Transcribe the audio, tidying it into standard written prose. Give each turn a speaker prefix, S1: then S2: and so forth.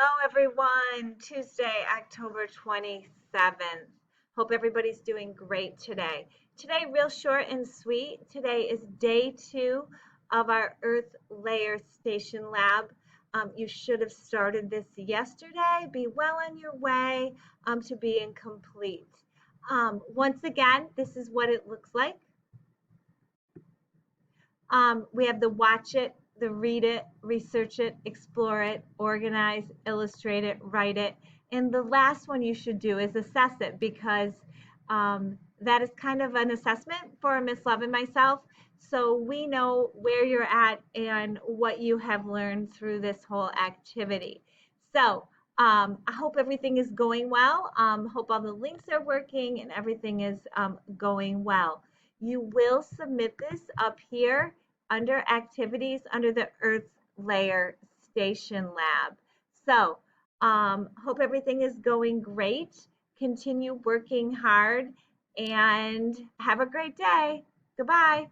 S1: Hello, everyone. Tuesday, October 27th. Hope everybody's doing great today. Today, real short and sweet. Today is day 2 of our Earth Layer Station Lab. You should have started this yesterday. Be well on your way to being complete. Once again, this is what it looks like. We have the watch it, the read it, research it, explore it, organize, illustrate it, write it. And the last one you should do is assess it because that is kind of an assessment for Miss Love and myself. So we know where you're at and what you have learned through this whole activity. So I hope everything is going well. Hope all the links are working and everything is going well. You will submit this up here under activities under the Earth Layer Station Lab. So hope everything is going great. Continue working hard and have a great day. Goodbye.